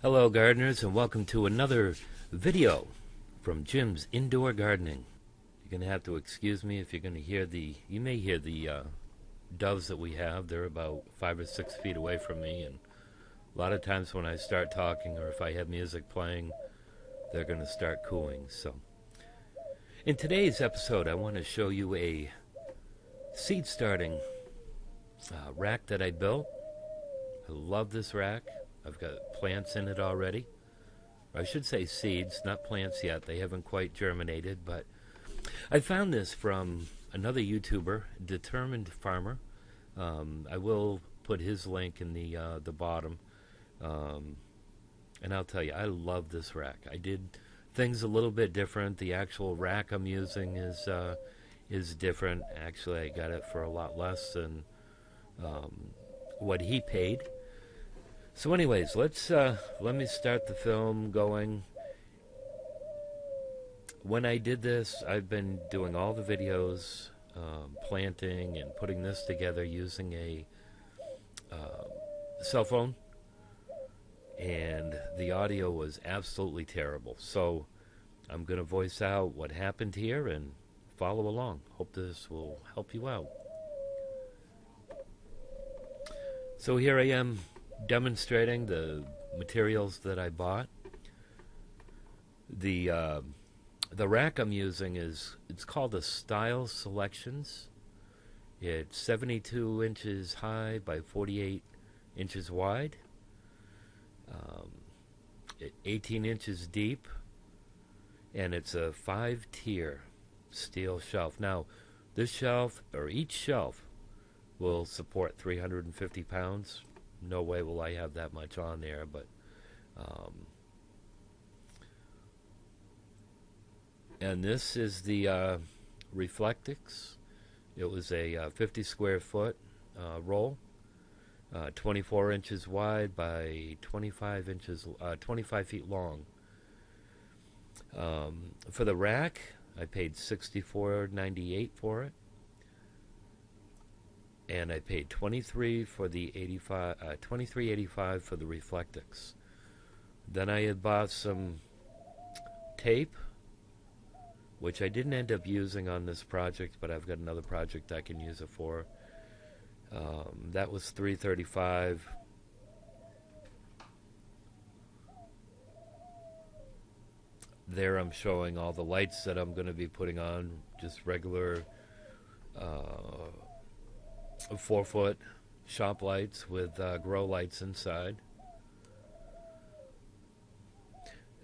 Hello gardeners, and welcome to another video from Jim's Indoor Gardening. You're going to have to excuse me if you're going to hear you may hear the doves that we have. They're about 5 or 6 feet away from me, and a lot of times when I start talking or if I have music playing, they're going to start cooing. So in today's episode, I want to show you a seed starting rack that I built. I love this rack. I've got plants in it already. I should say seeds, not plants yet. They haven't quite germinated, but I found this from another YouTuber, Determined Farmer. I will put his link in the bottom. And I'll tell you, I love this rack. I did things a little bit different. The actual rack I'm using is different. Actually, I got it for a lot less than what he paid. So anyways, let me start the film going. When I did this, I've been doing all the videos, planting and putting this together using a cell phone, and the audio was absolutely terrible. So I'm going to voice out what happened here and follow along. Hope this will help you out. So here I am, demonstrating the materials that I bought. The rack I'm using it's called a Style Selections. It's 72 inches high by 48 inches wide, 18 inches deep, and it's a 5-tier steel shelf. Now, this shelf, or each shelf, will support 350 pounds. No way will I have that much on there, but and this is the Reflectix. It was a 50 square foot roll, 24 inches wide by 25 feet long. For the rack, I paid $64.98 for it. And I paid $23 for the $23.85 for the Reflectix. Then I had bought some tape, which I didn't end up using on this project, but I've got another project I can use it for. That was $3.35. There I'm showing all the lights that I'm going to be putting on, just regular 4-foot shop lights with grow lights inside.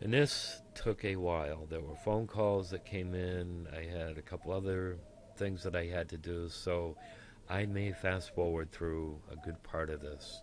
And this took a while. There were phone calls that came in. I had a couple other things that I had to do, so I may fast forward through a good part of this.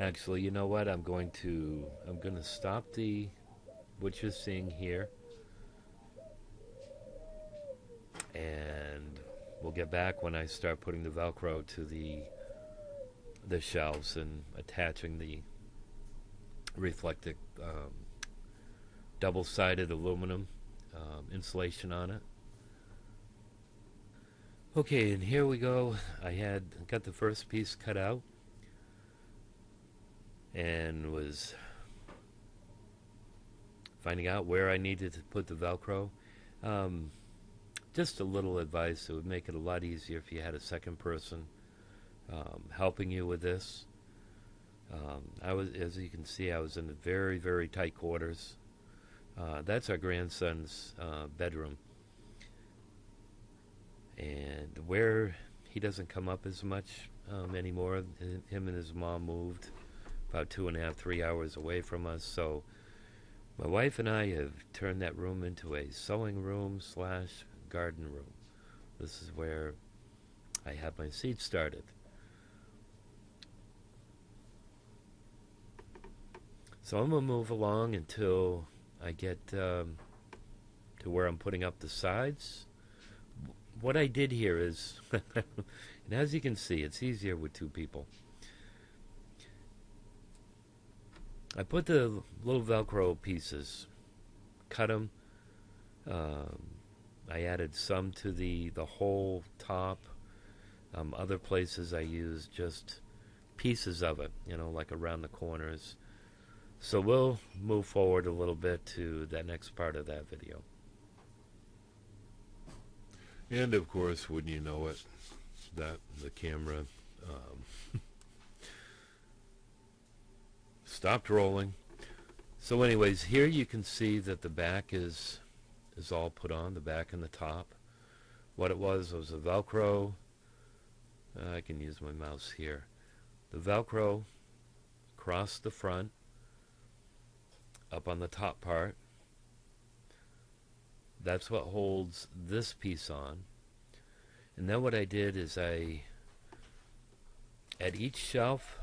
Actually, you know what? I'm going to stop what you're seeing here, and we'll get back when I start putting the VELCRO to the shelves and attaching the Reflectix double-sided aluminum insulation on it. Okay, and here we go. I got the first piece cut out and was finding out where I needed to put the VELCRO. Just a little advice: it would make it a lot easier if you had a second person helping you with this. As you can see, I was in very, very tight quarters. That's our grandson's bedroom, and where he doesn't come up as much anymore. Him and his mom moved about 2.5, 3 hours away from us, so my wife and I have turned that room into a sewing room / garden room. This is where I have my seeds started. So I'm going to move along until I get to where I'm putting up the sides. What I did here is, and as you can see, it's easier with two people. I put the little Velcro pieces, cut them. I added some to the whole top. Other places I used just pieces of it, you know, like around the corners. So we'll move forward a little bit to that next part of that video. And of course, wouldn't you know it, that the camera stopped rolling. So anyways, here you can see that the back is all put on, the back and the top. What it was a Velcro. I can use my mouse here. The Velcro across the front, up on the top part. That's what holds this piece on. And then what I did is at each shelf,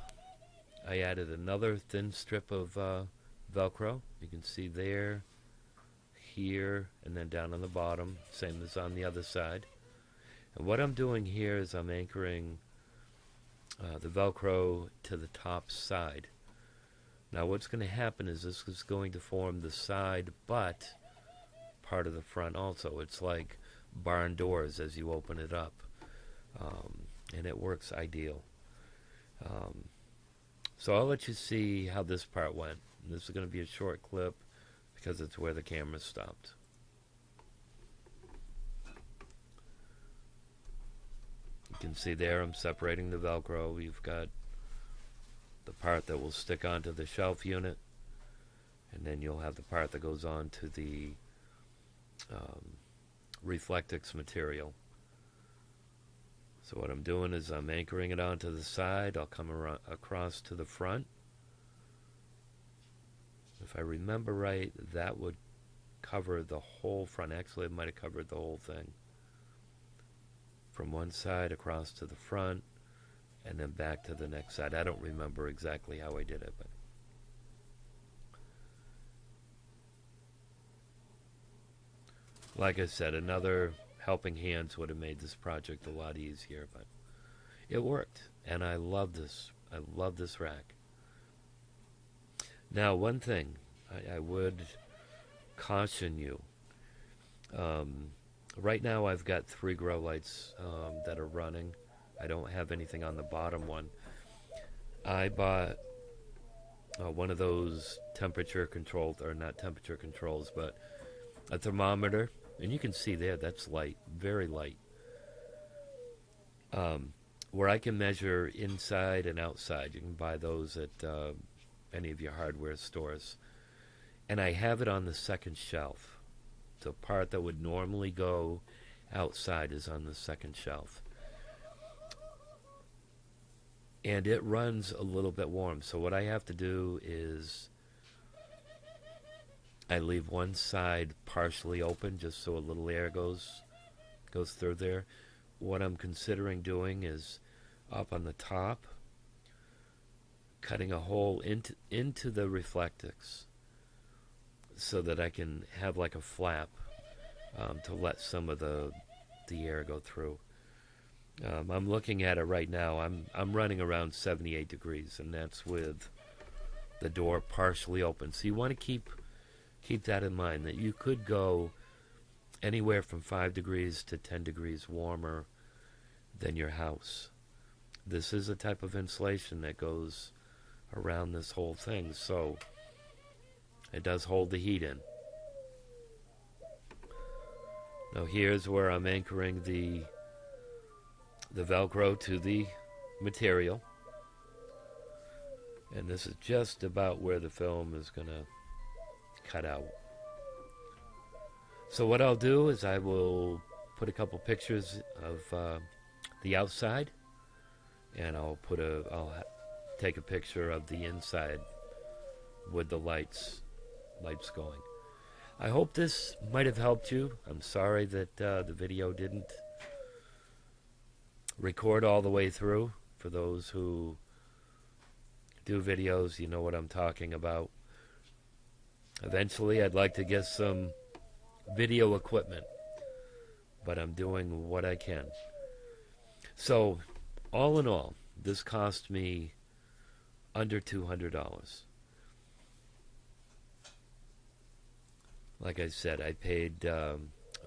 I added another thin strip of Velcro. You can see there, here, and then down on the bottom, same as on the other side. And what I'm doing here is I'm anchoring the Velcro to the top side. Now what's going to happen is this is going to form the side butt part of the front also. It's like barn doors as you open it up. And it works ideal. So I'll let you see how this part went. And this is going to be a short clip because it's where the camera stopped. You can see there I'm separating the Velcro. We've got the part that will stick onto the shelf unit, and then you'll have the part that goes on to the Reflectix material. So what I'm doing is I'm anchoring it onto the side. I'll come around, across to the front. If I remember right, that would cover the whole front. Actually, it might have covered the whole thing. From one side across to the front, and then back to the next side. I don't remember exactly how I did it, but like I said, another helping hands would have made this project a lot easier, but it worked, and I love this. I love this rack. Now, one thing I would caution you. Right now I've got 3 grow lights that are running. I don't have anything on the bottom one. I bought one of those temperature controlled, or not temperature controls, but a thermometer. And you can see there, that's light, very light. Where I can measure inside and outside. You can buy those at any of your hardware stores. And I have it on the second shelf. The part that would normally go outside is on the second shelf. And it runs a little bit warm. So what I have to do is I leave one side partially open just so a little air goes through there. What I'm considering doing is up on the top, cutting a hole into the Reflectix so that I can have like a flap to let some of the air go through. I'm looking at it right now. I'm running around 78 degrees, and that's with the door partially open. So you want to keep that in mind, that you could go anywhere from 5 degrees to 10 degrees warmer than your house. This is a type of insulation that goes around this whole thing, so it does hold the heat in. Now here's where I'm anchoring the Velcro to the material. And this is just about where the film is going to cut out. So what I'll do is I will put a couple pictures of the outside, and I'll take a picture of the inside with the lights going. I hope this might have helped you. I'm sorry that the video didn't record all the way through. For those who do videos, you know what I'm talking about. Eventually, I'd like to get some video equipment, but I'm doing what I can. So, all in all, this cost me under $200. Like I said, I paid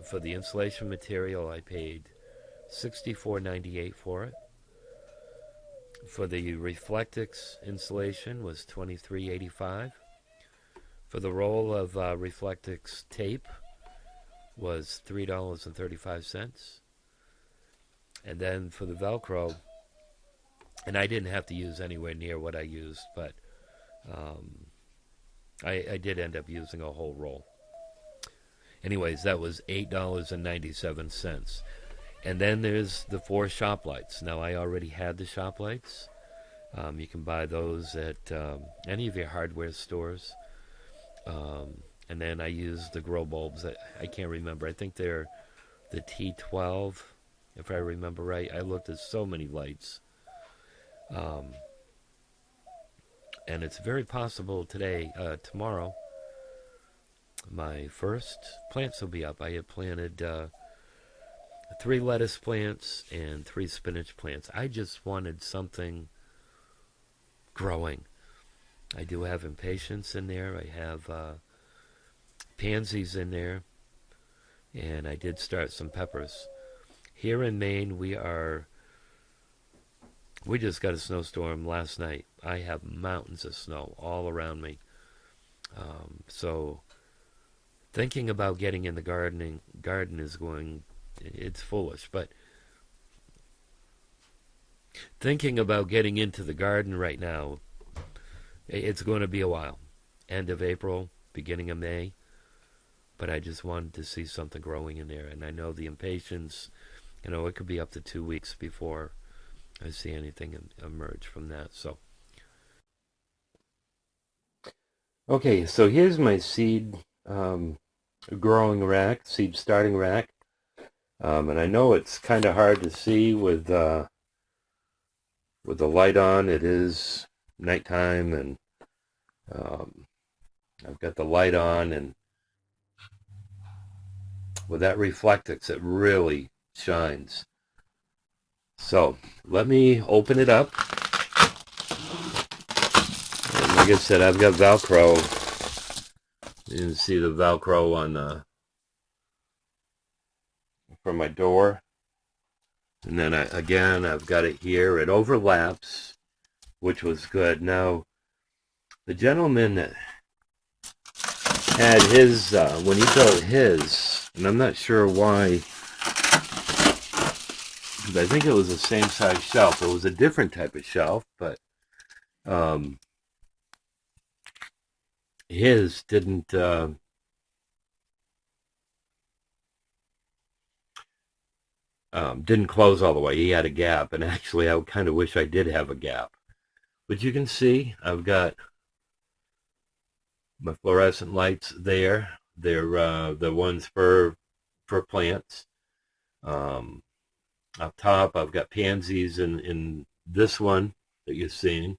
for the insulation material. I paid $64.98 for it. For the Reflectix insulation was $23.85. For the roll of Reflectix tape was $3.35. And then for the VELCRO, and I didn't have to use anywhere near what I used, but I did end up using a whole roll. Anyways, that was $8.97. And then there's the 4 shop lights. Now, I already had the shop lights. You can buy those at any of your hardware stores. And then I used the grow bulbs. I can't remember. I think they're the T12, if I remember right. I looked at so many lights. And it's very possible tomorrow, my first plants will be up. I had planted 3 lettuce plants and 3 spinach plants. I just wanted something growing. I do have impatiens in there. I have pansies in there. And I did start some peppers. Here in Maine, we just got a snowstorm last night. I have mountains of snow all around me. So thinking about getting in the garden is it's foolish, but thinking about getting into the garden right now, it's going to be a while. End of April, beginning of May. But I just wanted to see something growing in there. And I know the impatiens, it could be up to 2 weeks before I see anything emerge from that. So, okay, so here's my seed growing rack, seed starting rack. And I know it's kind of hard to see with the light on. It is nighttime, and I've got the light on, and with that Reflectix, it really shines. So let me open it up. And like I said, I've got VELCRO. You can see the VELCRO on for my door. And then I've got it here. It overlaps, which was good. Now, the gentleman that had his, when he built his, and I'm not sure why, because I think it was the same size shelf. It was a different type of shelf, but his didn't close all the way. He had a gap, and actually I kind of wish I did have a gap. But you can see I've got my fluorescent lights there. They're the ones for plants. Up top, I've got pansies in this one that you're seeing.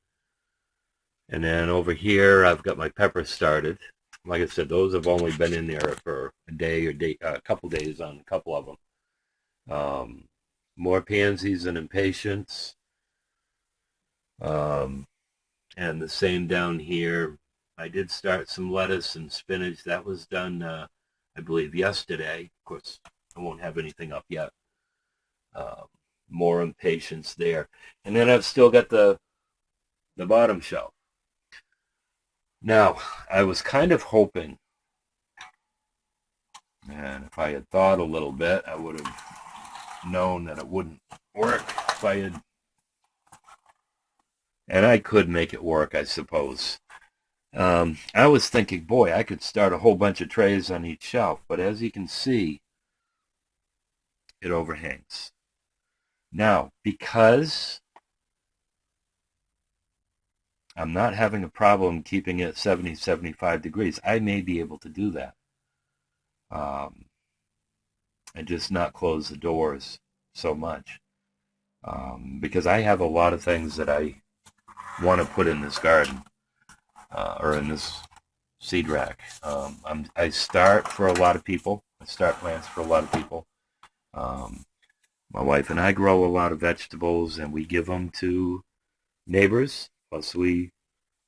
And then over here, I've got my peppers started. Like I said, those have only been in there for a couple days on a couple of them. More pansies and impatiens. And the same down here. I did start some lettuce and spinach. That was done, I believe, yesterday. Of course, I won't have anything up yet. More impatiens there. And then I've still got the bottom shelf. Now, I was kind of hoping, and if I had thought a little bit, I would have known that it wouldn't work if I had, and I could make it work, I suppose. I was thinking, boy, I could start a whole bunch of trays on each shelf, but as you can see, it overhangs. Now, because I'm not having a problem keeping it 70, 75 degrees, I may be able to do that. And just not close the doors so much. Because I have a lot of things that I want to put in this garden, or in this seed rack. I start for a lot of people. start plants for a lot of people. My wife and I grow a lot of vegetables, and we give them to neighbors, plus we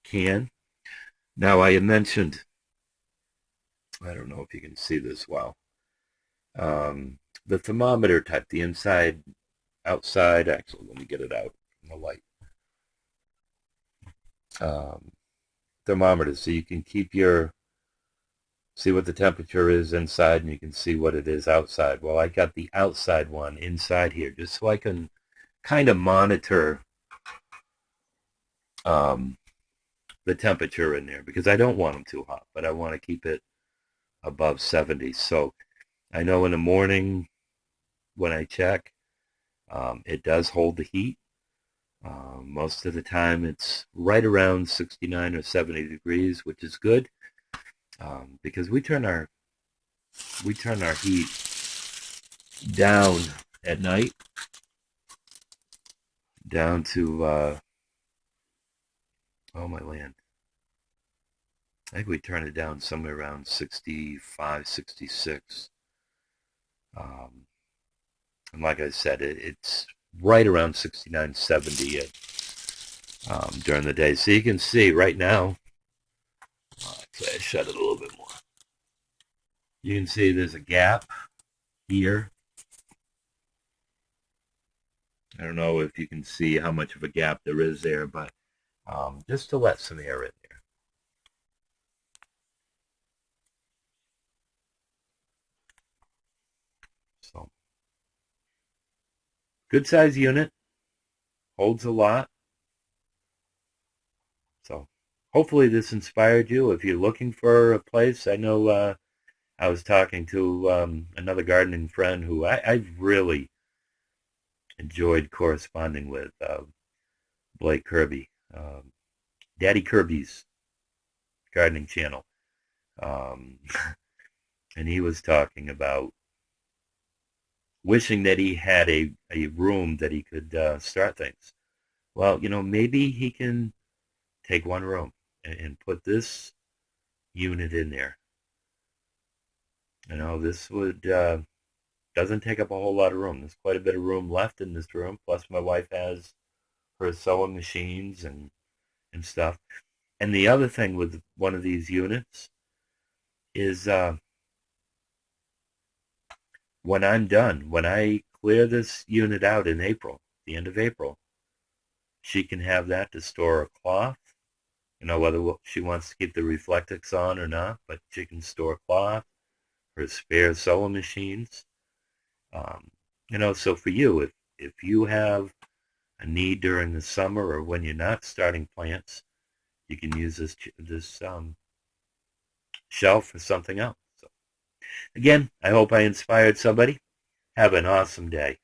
can. Now, I had mentioned, I don't know if you can see this well, the thermometer type, the inside, outside, actually, let me get it out in the light. Thermometer, so you can see what the temperature is inside, and you can see what it is outside. Well, I got the outside one inside here, just so I can kind of monitor the temperature in there, because I don't want them too hot, but I want to keep it above 70. So I know in the morning when I check, it does hold the heat. Most of the time it's right around 69 or 70 degrees, which is good, because we turn our heat down at night, down to oh my land, I think we turn it down somewhere around 65, 66. And like I said, it's right around 69, 70 during the day. So you can see right now, actually I shut it a little bit more. You can see there's a gap here. I don't know if you can see how much of a gap there is there, but just to let some air in there. So, good size unit, holds a lot. So, hopefully this inspired you. If you're looking for a place, I know I was talking to another gardening friend who I've really enjoyed corresponding with, Blake Kirby, Daddy Kirby's gardening channel. Um, and he was talking about wishing that he had a room that he could start things. Well, maybe he can take one room and put this unit in there. This would doesn't take up a whole lot of room. There's quite a bit of room left in this room. Plus, my wife has her sewing machines and stuff. And the other thing with one of these units is when I'm done, when I clear this unit out in April, the end of April, she can have that to store a cloth. Whether she wants to keep the Reflectix on or not, but she can store cloth, her spare sewing machines. So for you, if you have a need during the summer or when you're not starting plants, you can use this shelf for something else. So again, I hope I inspired somebody. Have an awesome day.